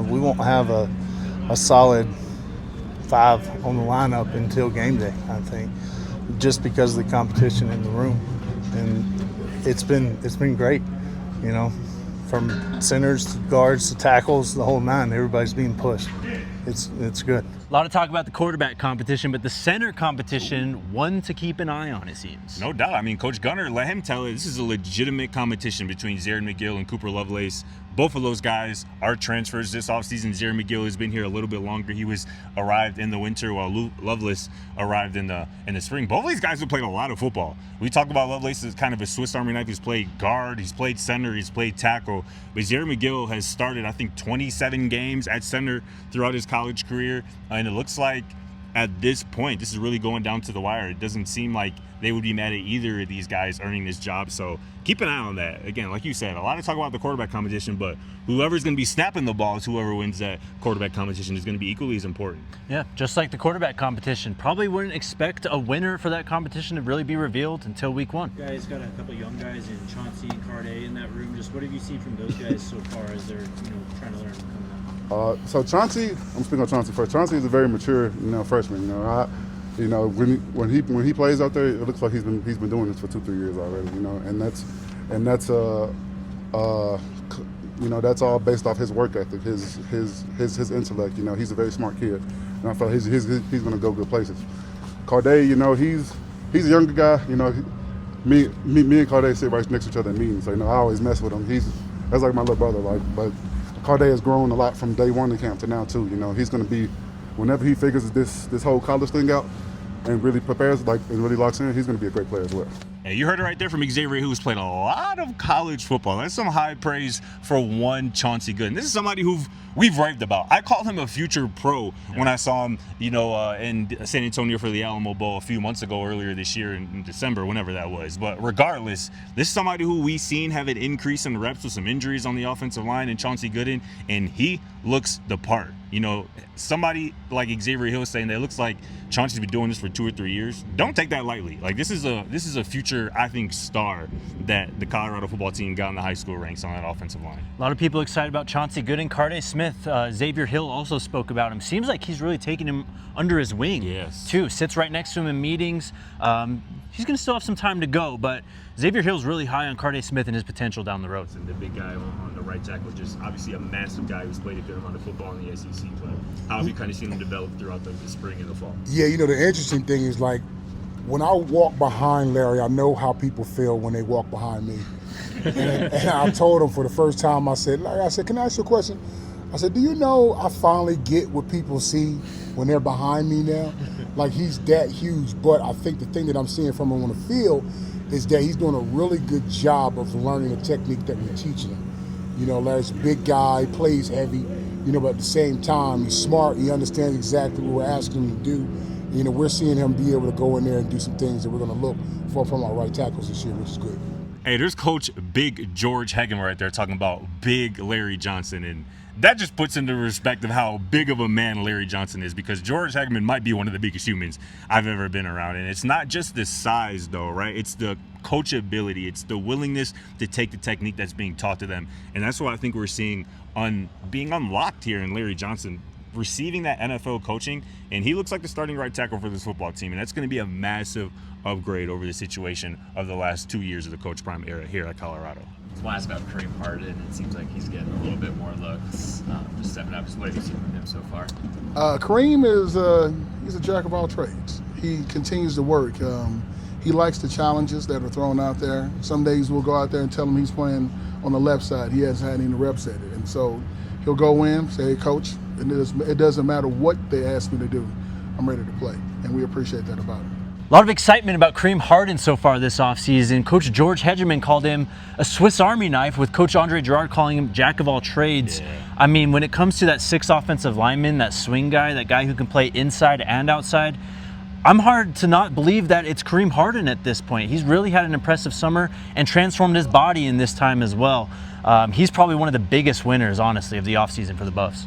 we won't have a solid 5 on the lineup until game day, I think, just because of the competition in the room. And it's been great, you know, from centers to guards to tackles, the whole nine. Everybody's being pushed. It's good. A lot of talk about the quarterback competition, but the center competition, one to keep an eye on, it seems. No doubt. I mean, Coach Gunner, let him tell it. This is a legitimate competition between Xavier McGill and Cooper Lovelace. Both of those guys are transfers this offseason. Xavier McGill has been here a little bit longer. He arrived in the winter while Lovelace arrived in the spring. Both of these guys have played a lot of football. We talk about Lovelace as kind of a Swiss Army knife. He's played guard, he's played center, he's played tackle. But Xavier McGill has started, I think, 27 games at center throughout his college career. And it looks like at this point, this is really going down to the wire. It doesn't seem like they would be mad at either of these guys earning this job. So keep an eye on that. Again, like you said, a lot of talk about the quarterback competition, but whoever's going to be snapping the balls, whoever wins that quarterback competition is going to be equally as important. Yeah, just like the quarterback competition. Probably wouldn't expect a winner for that competition to really be revealed until week 1. You guys got a couple young guys in Chauncey and Gurode in that room. Just what have you seen from those guys so far as they're trying to learn and coming up? So Chauncey, I'm speaking of Chauncey first. Chauncey is a very mature, freshman. When he plays out there, it looks like he's been doing this for 2-3 years already. That's all based off his work ethic, his intellect. He's a very smart kid, and I feel he's going to go good places. Gurode, he's a younger guy. Me and Gurode sit right next to each other in meetings. So, I always mess with him. That's like my little brother. But Gurode has grown a lot from day one in camp to now too. He's going to be, whenever he figures this whole college thing out and really prepares, and really locks in, he's going to be a great player as well. Hey, you heard it right there from Xavier, who's played a lot of college football. That's some high praise for one Chauncey Gooden. This is somebody who we've raved about. I called him a future pro when I saw him, in San Antonio for the Alamo Bowl a few months ago, earlier this year in December, whenever that was. But regardless, this is somebody who we've seen have an increase in reps with some injuries on the offensive line, and Chauncey Gooden, and he looks the part. Somebody like Xavier Hill saying that it looks like Chauncey's been doing this for 2 or 3 years. Don't take that lightly. This is a future, I think, star that the Colorado football team got in the high school ranks on that offensive line. A lot of people excited about Chauncey Gooden. Gurode Smith, Xavier Hill also spoke about him. Seems like he's really taking him under his wing, too. Sits right next to him in meetings. He's going to still have some time to go, but Xavier Hill's really high on Gurode Smith and his potential down the road. And the big guy on the right tackle, just obviously a massive guy who's played a good amount of football in the SEC. But how have you kind of seen him develop throughout the spring and the fall? Yeah, the interesting thing is, when I walk behind Larry, I know how people feel when they walk behind me. and I told him for the first time, I said, Larry, can I ask you a question? I said, do you know I finally get what people see when they're behind me now? He's that huge, but I think the thing that I'm seeing from him on the field is that he's doing a really good job of learning the technique that we're teaching him. Larry's a big guy, plays heavy, but at the same time, he's smart, he understands exactly what we're asking him to do. We're seeing him be able to go in there and do some things that we're going to look for from our right tackles this year, which is good. Hey, there's Coach Big George Hegamin right there talking about Big Larry Johnson, and that just puts into respect of how big of a man Larry Johnson is, because George Hegamin might be one of the biggest humans I've ever been around. And it's not just the size, though, right? It's the coachability. It's the willingness to take the technique that's being taught to them. And that's what I think we're seeing being unlocked here in Larry Johnson, receiving that NFL coaching. And he looks like the starting right tackle for this football team. And that's going to be a massive upgrade over the situation of the last 2 years of the Coach Prime era here at Colorado. I want to ask about Kareem Harden. It seems like he's getting a little bit more looks, just stepping up. What have you seen from him so far? Kareem is he's a jack of all trades. He continues to work. He likes the challenges that are thrown out there. Some days we'll go out there and tell him he's playing on the left side. He hasn't had any reps at it. And so he'll go in, say, hey, coach, it doesn't matter what they ask me to do. I'm ready to play. And we appreciate that about him. A lot of excitement about Kareem Harden so far this offseason. Coach George Hegamin called him a Swiss Army knife, with Coach Andre Girard calling him jack of all trades. Yeah. I mean, when it comes to that 6th offensive lineman, that swing guy, that guy who can play inside and outside, I'm hard to not believe that it's Kareem Harden at this point. He's really had an impressive summer and transformed his body in this time as well. He's probably one of the biggest winners, honestly, of the offseason for the Buffs.